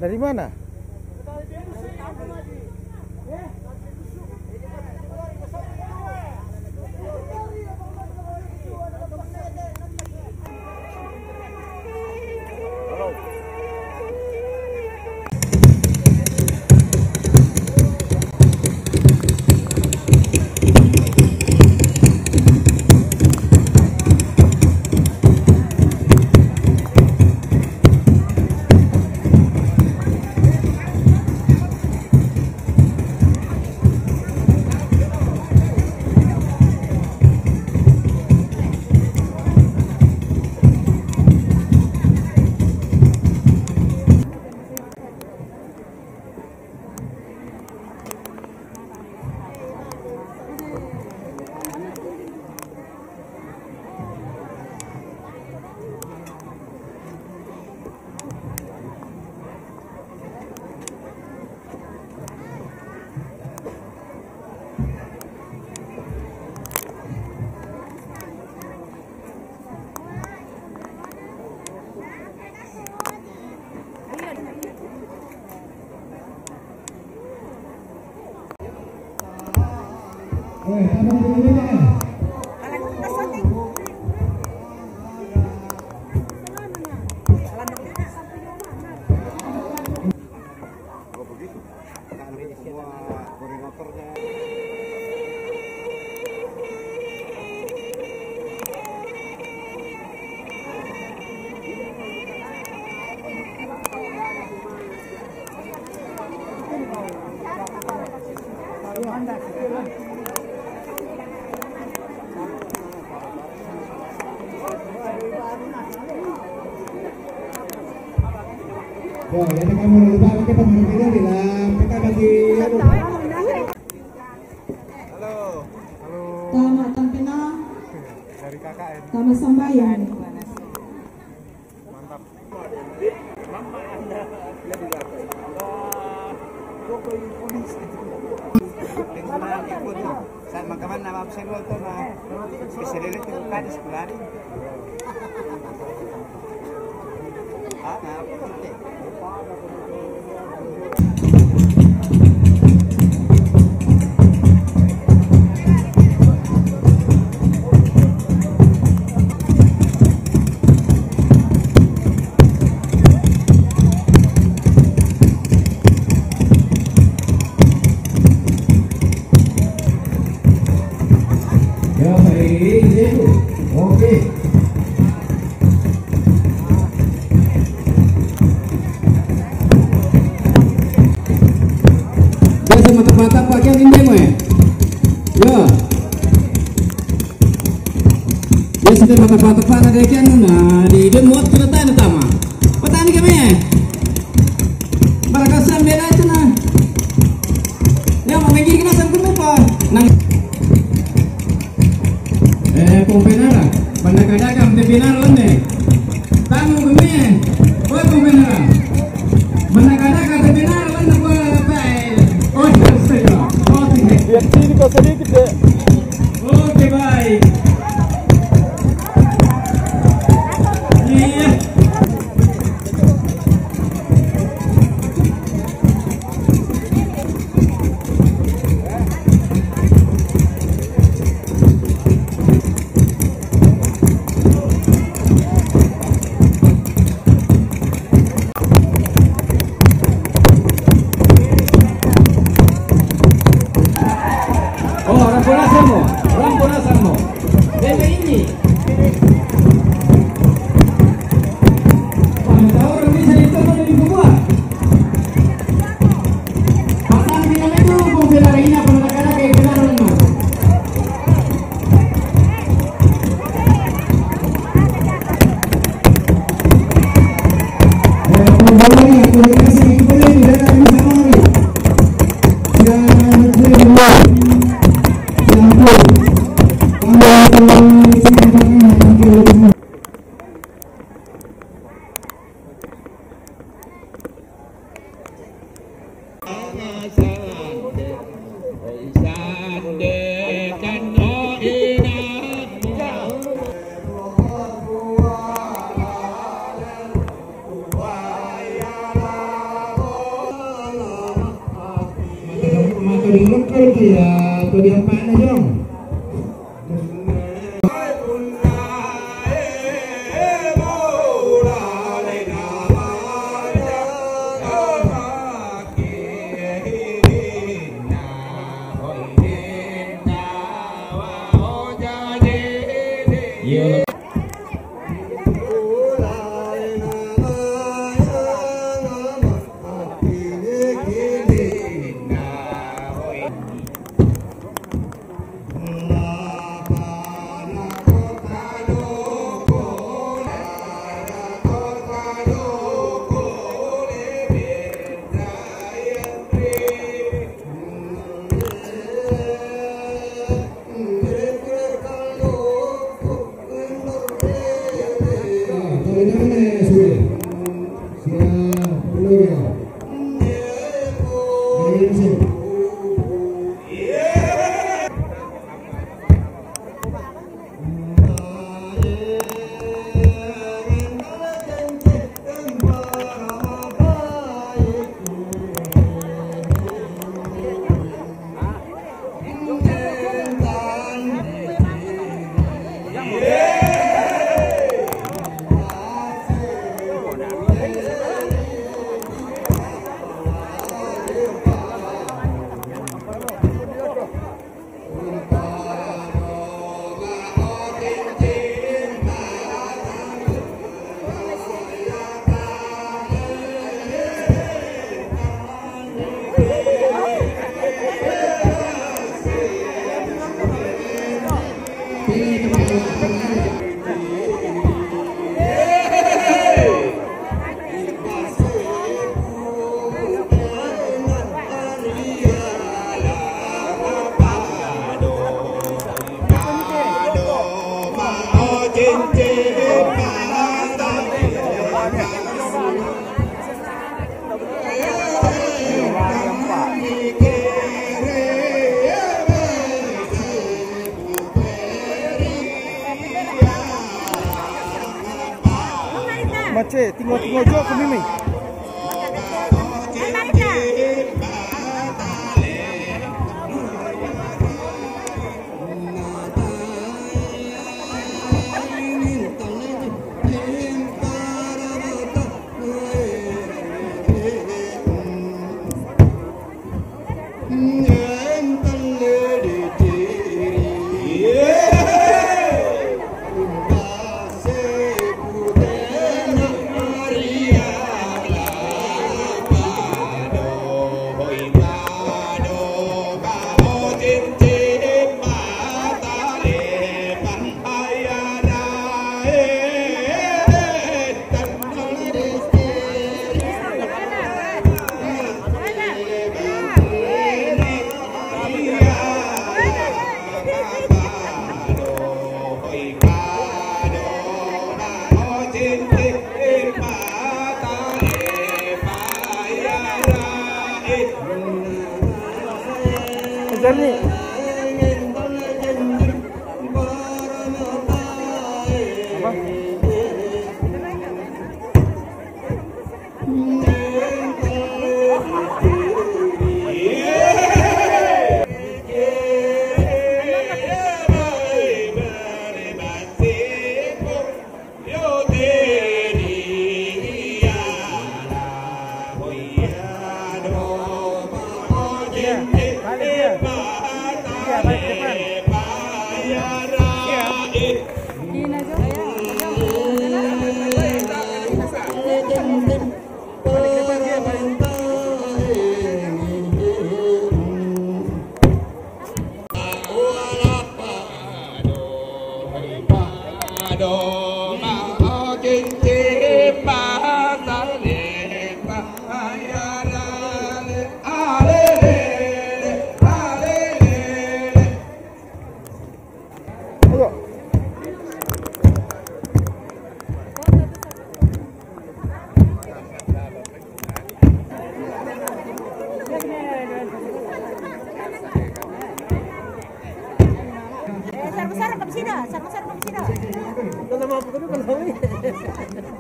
Dari mana? Wah, ini kamu lupa pakai pembangunan bilang kita lagi. Halo. Halo. Tama tampina. Dari KKN. Tama sambayan. Mantap. Saat makaman nama absen itu na spesial itu kan sebelah ini. Ya baik, itu oke. Biasa mata-mata pakaian ini mo ya. Ya. Ya sudah mata-mata pada dekian na di muat cerita na tama. Petani kami ya. Barakasan beda aja na. Ya mau pergi kena sampai apa? Nang pembangunan, pendekatan pembangunan lende, tamu kami, buat pembangunan, pendekatan pembangunan lende buat apa? Oh selesai, oh tinggal. Lihat sini kok sedikit deh. Oke baik. Iya. Rambu. Dede ini. Tahu orang bisa ditonton di gua. Pasangan final itu mobil lainnya pendekatan kayak kenal rumah. Pembangunan komunikasi itu boleh tidak ada bisa mari. dengan kerja penyampaian dong. Macet, tinggal jauh ke Mimi. Jernih.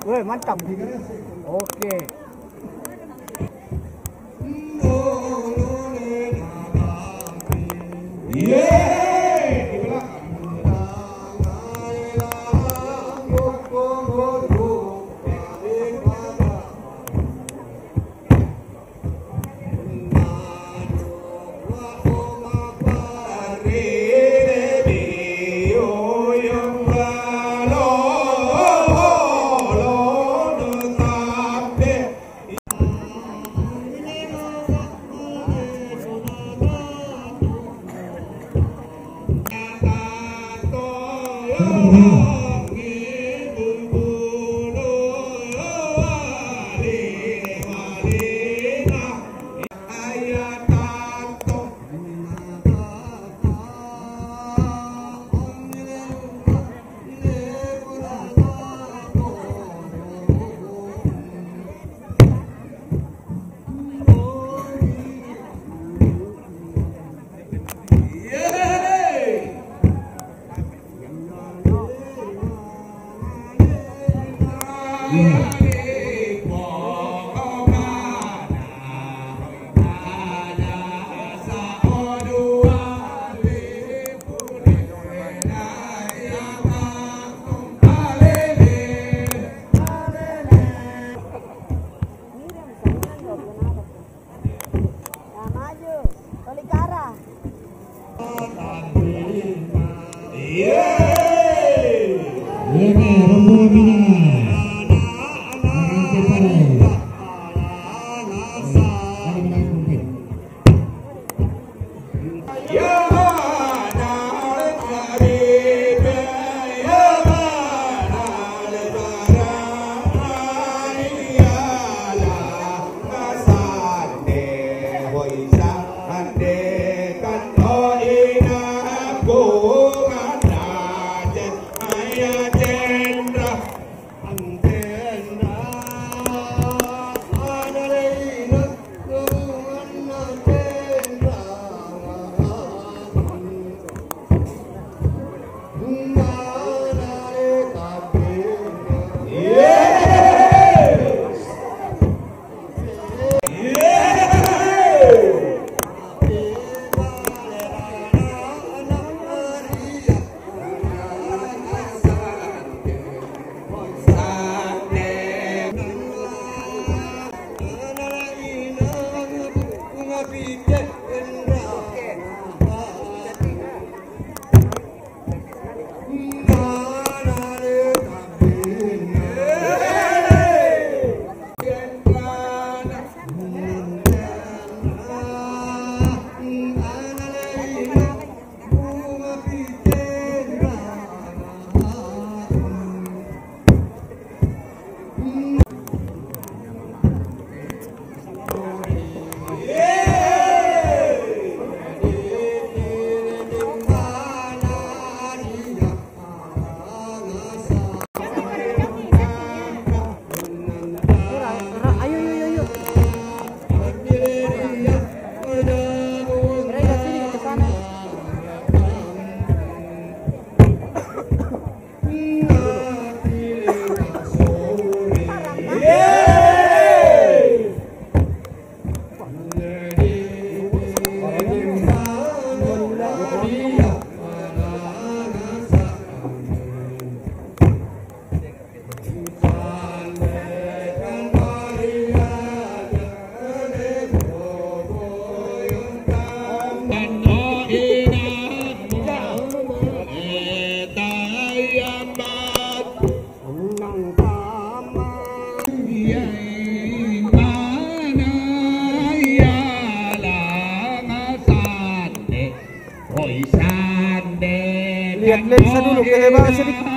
Woi, mantap. Oke. Lihat lensa dulu, kelebaran sedikit.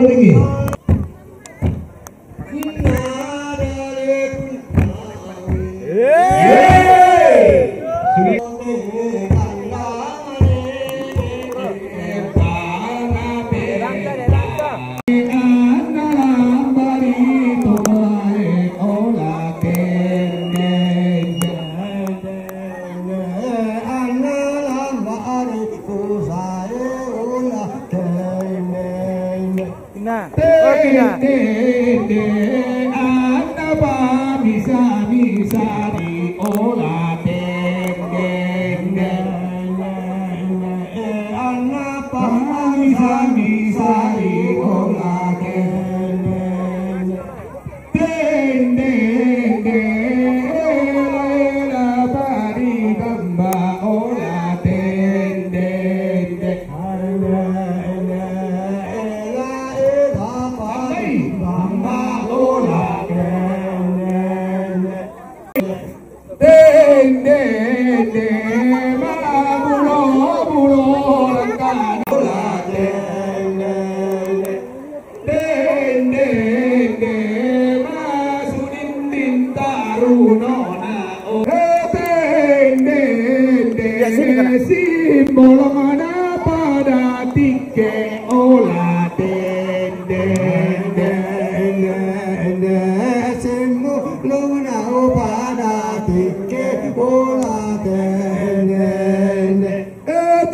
lagi. Nah, oke nah. Apa bisa diolah deng deng deng. Apa bisa diolah deng deng deng deng deng. Apa digambah olah deng deng deng. Simbolongan pada tike olah den den den den. Simbolongan pada tike olah den den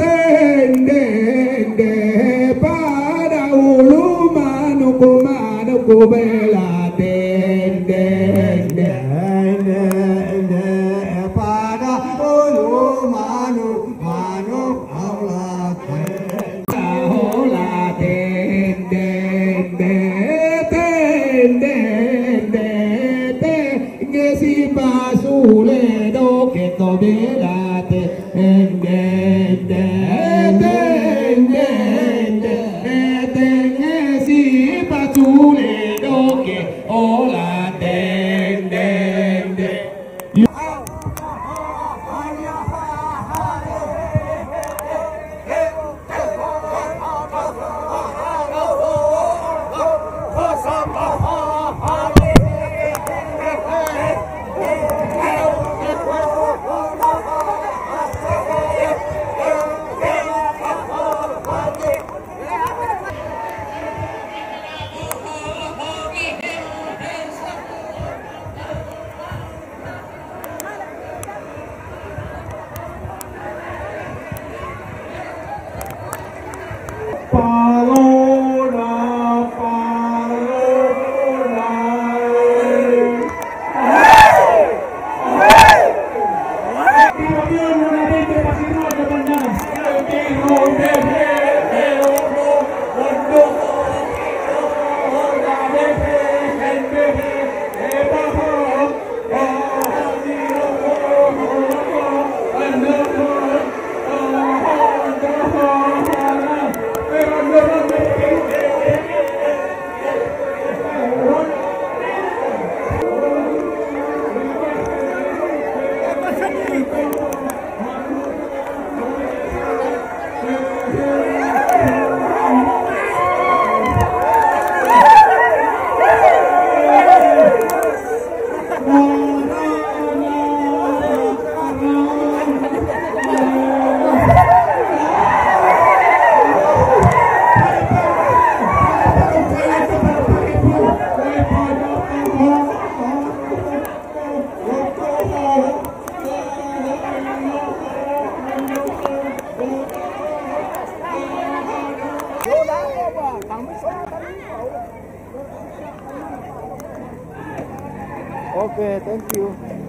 den den den. Pada ulu manuku bela den den den den. Pada ulu manu Allah olah den den den den den den. Ngesi pasule do keto bela den den den den den den. Ngesi pasule do ke olah den den den. Oke, thank you.